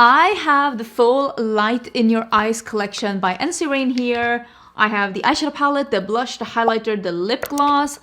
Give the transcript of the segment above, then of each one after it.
I have the full Light in Your Eyes collection by Ensley here. I have the eyeshadow palette, the blush, the highlighter, the lip gloss.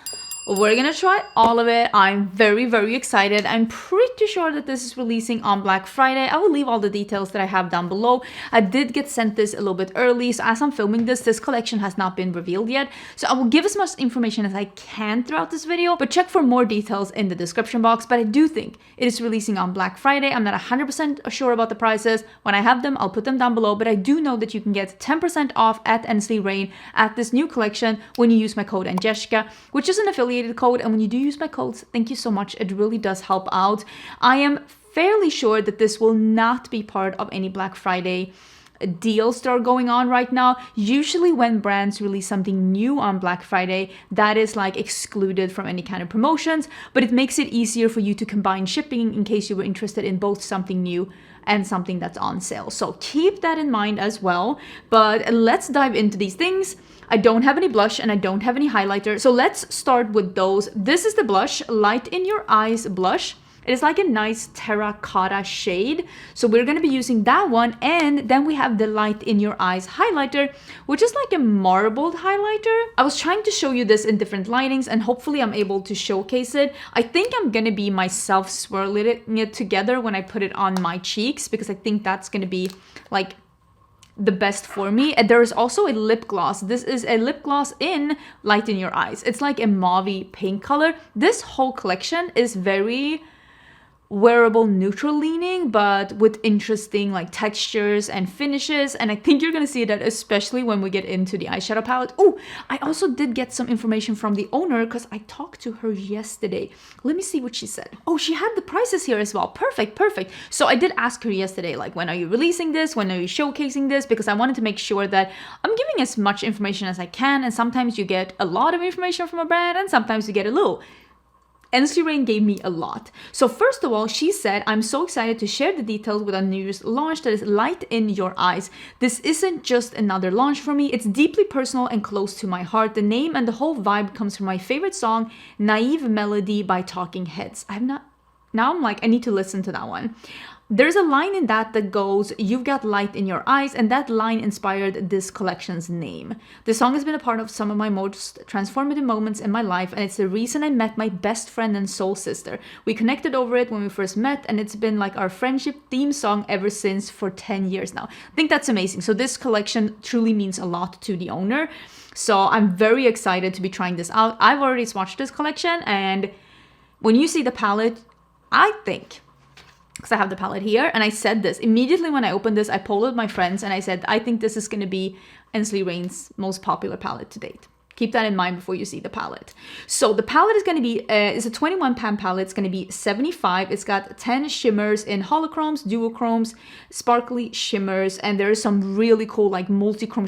We're gonna try all of it. I'm very excited. I'm pretty sure that this is releasing on Black Friday. I will leave all the details that I have down below. I did get sent this a little bit early, so as I'm filming this collection has not been revealed yet. So I will give as much information as I can throughout this video, but check for more details in the description box. But I do think it is releasing on Black Friday. I'm not 100% sure about the prices. When I have them, I'll put them down below, but I do know that you can get 10% off at Ensley at this new collection when you use my code Angelica, which is an affiliate code, and when you do use my codes, thank you so much. It really does help out. I am fairly sure that this will not be part of any Black Friday deals that are going on right now. Usually when brands release something new on Black Friday, that is like excluded from any kind of promotions, but it makes it easier for you to combine shipping in case you were interested in both something new and something that's on sale. So keep that in mind as well. But let's dive into these things. I don't have any blush and I don't have any highlighter. So let's start with those. This is the blush, Light in Your Eyes blush. It is like a nice terracotta shade. So we're gonna be using that one. And then we have the Light in Your Eyes highlighter, which is like a marbled highlighter. I was trying to show you this in different lightings and hopefully I'm able to showcase it. I think I'm gonna be myself swirling it together when I put it on my cheeks, because I think that's gonna be like the best for me. And there is also a lip gloss. This is a lip gloss in Light in Your Eyes. It's like a mauve pink color. This whole collection is very wearable, neutral leaning, but with interesting like textures and finishes, and I think you're gonna see that especially when we get into the eyeshadow palette. Oh, I also did get some information from the owner because I talked to her yesterday. Let me see what she said. Oh, she had the prices here as well. Perfect. So I did ask her yesterday, like, when are you releasing this? When are you showcasing this? Because I wanted to make sure that I'm giving as much information as I can, and sometimes you get a lot of information from a brand and sometimes you get a little. Ensley gave me a lot. So first of all, she said, I'm so excited to share the details with our newest launch that is Light in Your Eyes. This isn't just another launch for me. It's deeply personal and close to my heart. The name and the whole vibe comes from my favorite song, Naive Melody by Talking Heads. Now I'm like, I need to listen to that one. There's a line in that goes, you've got light in your eyes, and that line inspired this collection's name. The song has been a part of some of my most transformative moments in my life, and it's the reason I met my best friend and soul sister. We connected over it when we first met, and it's been like our friendship theme song ever since for 10 years now. I think that's amazing. So this collection truly means a lot to the owner. So I'm very excited to be trying this out. I've already swatched this collection, and when you see the palette, I think, because I have the palette here, and I said this immediately when I opened this, I polled my friends and I said, I think this is going to be Ensley's most popular palette to date. Keep that in mind before you see the palette. So the palette is going to be, it's a 21 pan palette. It's going to be 75. It's got 10 shimmers in holochromes, duochromes, sparkly shimmers, and there is some really cool like multi-chrome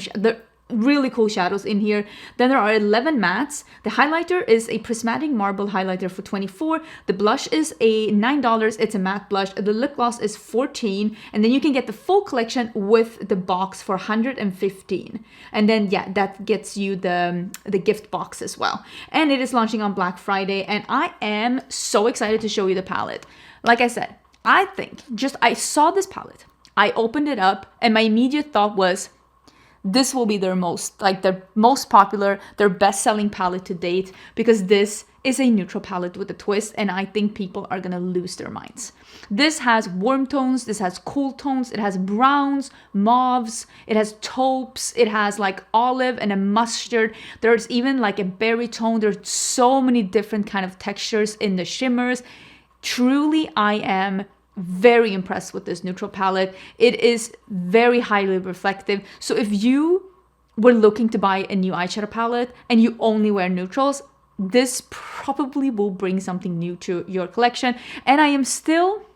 really cool shadows in here. Then there are 11 mattes. The highlighter is a prismatic marble highlighter for $24. The blush is a $9. It's a matte blush. The lip gloss is $14, and then you can get the full collection with the box for $115. And then yeah, that gets you the gift box as well. And it is launching on Black Friday, and I am so excited to show you the palette. Like I said, I saw this palette, I opened it up, and my immediate thought was, this will be their most popular, their best-selling palette to date, because this is a neutral palette with a twist, and I think people are gonna lose their minds. This has warm tones, this has cool tones, it has browns, mauves, it has taupes, it has like olive and a mustard. There's even like a berry tone. There's so many different kind of textures in the shimmers. Truly, I am very impressed with this neutral palette. It is very highly reflective. So if you were looking to buy a new eyeshadow palette and you only wear neutrals, this probably will bring something new to your collection. And I'm still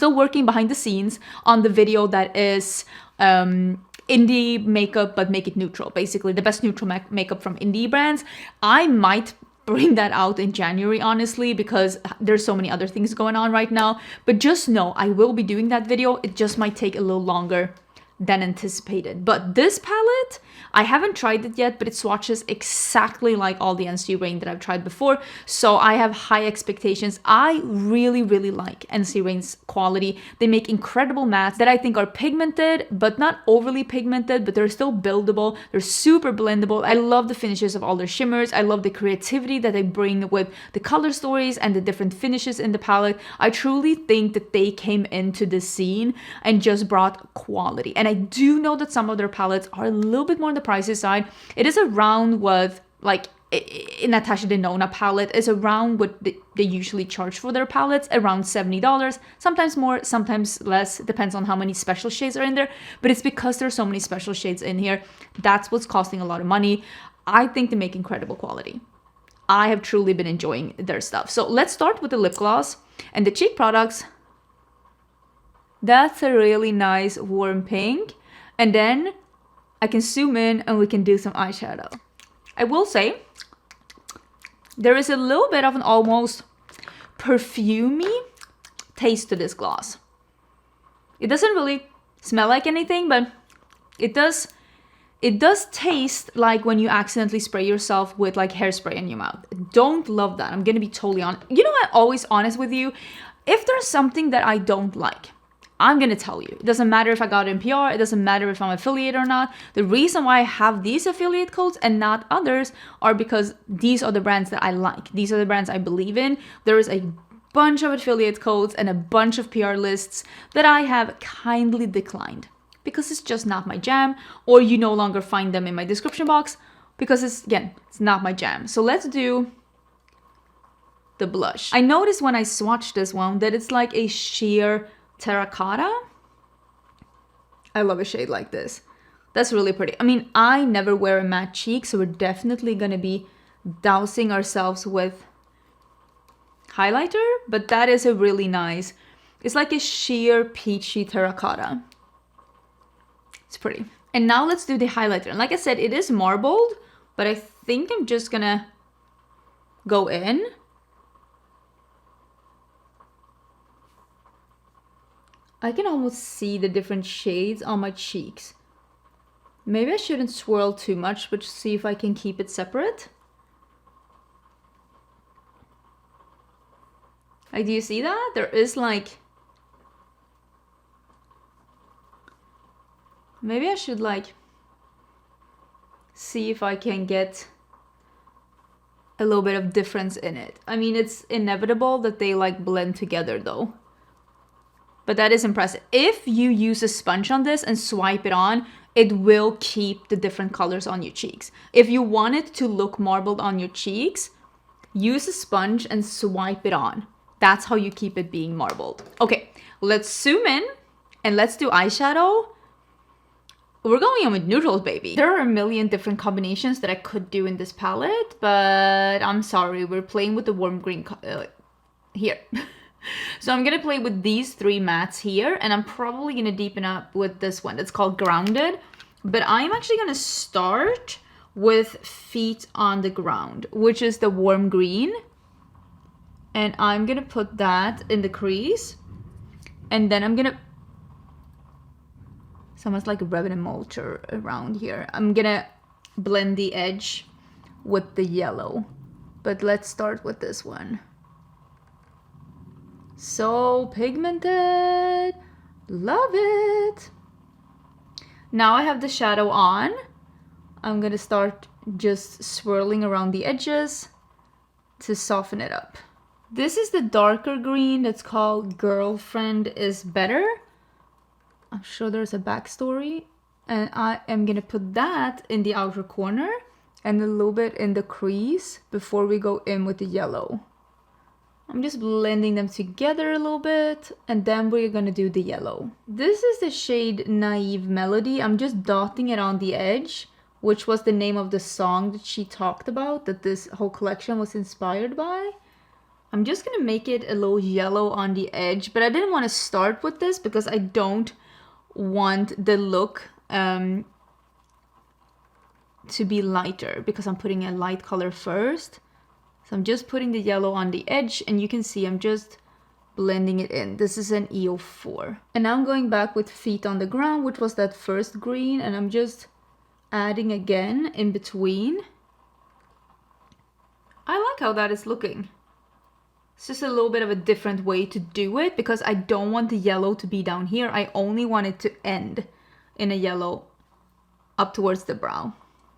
working behind the scenes on the video that is indie makeup but make it neutral, basically the best neutral makeup from indie brands. I might bring that out in January, honestly, because there's so many other things going on right now. But just know I will be doing that video. It just might take a little longer than anticipated. But this palette, I haven't tried it yet, but it swatches exactly like all the NC Rain that I've tried before. So I have high expectations. I really, really like NC Rain's quality. They make incredible mattes that I think are pigmented, but not overly pigmented, but they're still buildable. They're super blendable. I love the finishes of all their shimmers. I love the creativity that they bring with the color stories and the different finishes in the palette. I truly think that they came into the scene and just brought quality. And I do know that some of their palettes are a little bit more on the pricey side. It is around what, like, in Natasha Denona palette is around what they usually charge for their palettes, around $70. Sometimes more, sometimes less, depends on how many special shades are in there. But it's because there's so many special shades in here. That's what's costing a lot of money. I think they make incredible quality. I have truly been enjoying their stuff. So let's start with the lip gloss and the cheek products. That's a really nice warm pink. And then I can zoom in and we can do some eyeshadow. I will say there is a little bit of an almost perfumey taste to this gloss. It doesn't really smell like anything, but it does taste like when you accidentally spray yourself with like hairspray in your mouth. Don't love that. I'm gonna be totally honest. You know, I'm always honest with you. If there's something that I don't like, I'm gonna tell you. It doesn't matter if I got it in PR, it doesn't matter if I'm affiliated or not. The reason why I have these affiliate codes and not others are because these are the brands that I like. These are the brands I believe in. There is a bunch of affiliate codes and a bunch of PR lists that I have kindly declined because it's just not my jam, or you no longer find them in my description box because it's not my jam. So let's do the blush. I noticed when I swatched this one that it's like a sheer terracotta. I love a shade like this. That's really pretty. I mean, I never wear a matte cheek, so we're definitely gonna be dousing ourselves with highlighter, but that is a really nice, it's like a sheer peachy terracotta. It's pretty. And now let's do the highlighter. And like I said, it is marbled, but I think I'm just gonna go in. I can almost see the different shades on my cheeks. Maybe I shouldn't swirl too much, but see if I can keep it separate. Like, do you see that? There is like... Maybe I should like see if I can get a little bit of difference in it. I mean, it's inevitable that they like blend together though. But that is impressive. If you use a sponge on this and swipe it on, it will keep the different colors on your cheeks. If you want it to look marbled on your cheeks, use a sponge and swipe it on. That's how you keep it being marbled. Okay, let's zoom in and let's do eyeshadow. We're going in with neutrals, baby. There are a million different combinations that I could do in this palette, but I'm sorry, we're playing with the warm green here. So I'm gonna play with these three mattes here, and I'm probably gonna deepen up with this one that's called Grounded. But I'm actually gonna start with Feet on the Ground, which is the warm green. And I'm gonna put that in the crease. And then I'm gonna... It's almost like a Revenant Mulcher around here. I'm gonna blend the edge with the yellow. But let's start with this one. So pigmented. Love it. Now I have the shadow on. I'm gonna start just swirling around the edges to soften it up. This is the darker green that's called Girlfriend is Better. I'm sure there's a backstory. And I am gonna put that in the outer corner and a little bit in the crease before we go in with the yellow. I'm just blending them together a little bit, and then we're gonna do the yellow. This is the shade Naive Melody. I'm just dotting it on the edge, which was the name of the song that she talked about, that this whole collection was inspired by. I'm just gonna make it a little yellow on the edge, but I didn't want to start with this because I don't want the look to be lighter, because I'm putting a light color first. So I'm just putting the yellow on the edge, and you can see I'm just blending it in. This is an EO4. And now I'm going back with Feet on the Ground, which was that first green, and I'm just adding again in between. I like how that is looking. It's just a little bit of a different way to do it because I don't want the yellow to be down here. I only want it to end in a yellow up towards the brow.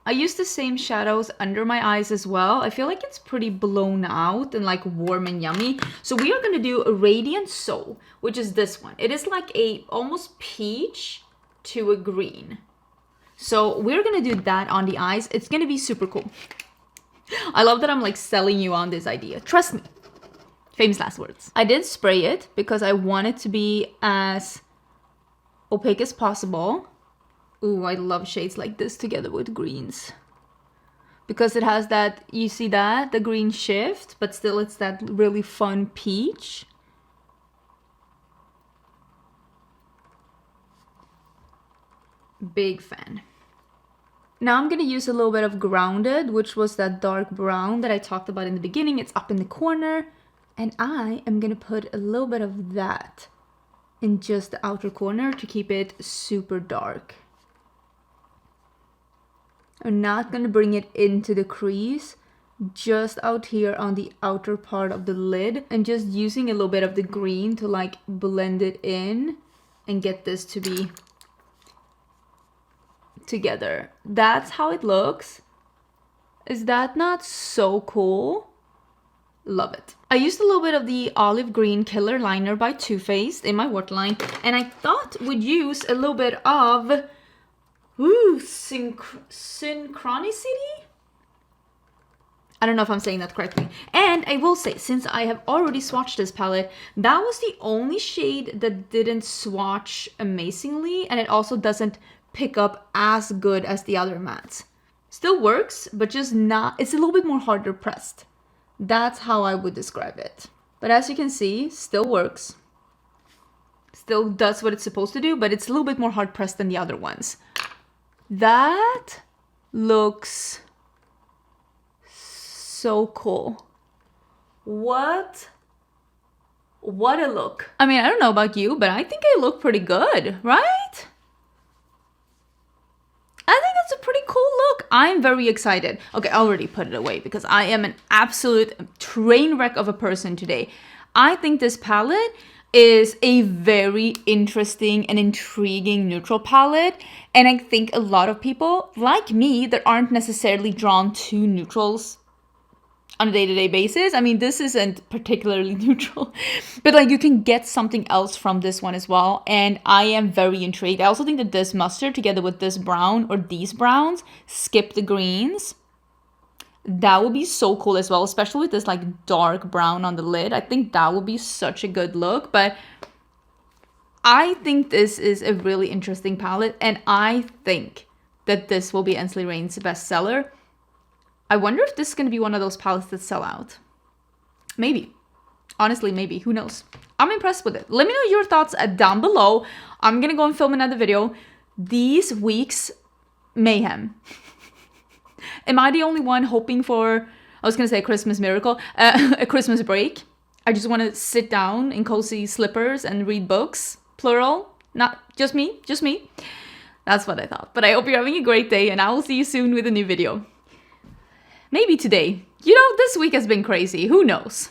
I use the same shadows under my eyes as well. I feel like it's pretty blown out and like warm and yummy. So we are going to do a Radiant Soul, which is this one. It is like a almost peach to a green. So we're going to do that on the eyes. It's going to be super cool. I love that I'm like selling you on this idea. Trust me. Famous last words. I did spray it because I want it to be as opaque as possible. Ooh, I love shades like this together with greens. Because it has that, you see that? The green shift, but still it's that really fun peach. Big fan. Now I'm going to use a little bit of Grounded, which was that dark brown that I talked about in the beginning. It's up in the corner. And I am going to put a little bit of that in just the outer corner to keep it super dark. I'm not going to bring it into the crease, just out here on the outer part of the lid. And just using a little bit of the green to like blend it in and get this to be together. That's how it looks. Is that not so cool? Love it. I used a little bit of the olive green Killer Liner by Too Faced in my waterline, and I thought would use a little bit of Synchronicity? I don't know if I'm saying that correctly. And I will say, since I have already swatched this palette, that was the only shade that didn't swatch amazingly, and it also doesn't pick up as good as the other mattes. Still works, but just not, it's a little bit more harder pressed. That's how I would describe it. But as you can see, still works. Still does what it's supposed to do, but it's a little bit more hard pressed than the other ones. That looks so cool. What a look. I mean, I don't know about you, but I think I look pretty good, right? I think that's a pretty cool look. I'm very excited. Okay, I already put it away because I am an absolute train wreck of a person today. I think this palette is a very interesting and intriguing neutral palette. And I think a lot of people, like me, that aren't necessarily drawn to neutrals on a day-to-day basis. I mean, this isn't particularly neutral, but like you can get something else from this one as well. And I am very intrigued. I also think that this mustard together with this brown or these browns, skip the greens, that would be so cool as well, especially with this like dark brown on the lid. I think that would be such a good look. But I think this is a really interesting palette, and I think that this will be Ensley Rain's bestseller. I wonder if this is going to be one of those palettes that sell out. Maybe. Honestly, maybe. Who knows? I'm impressed with it. Let me know your thoughts down below. I'm going to go and film another video. These weeks, mayhem. Am I the only one hoping for, I was going to say a Christmas miracle, a Christmas break? I just want to sit down in cozy slippers and read books, plural. Not just me, just me. That's what I thought. But I hope you're having a great day, and I will see you soon with a new video. Maybe today. You know, this week has been crazy. Who knows?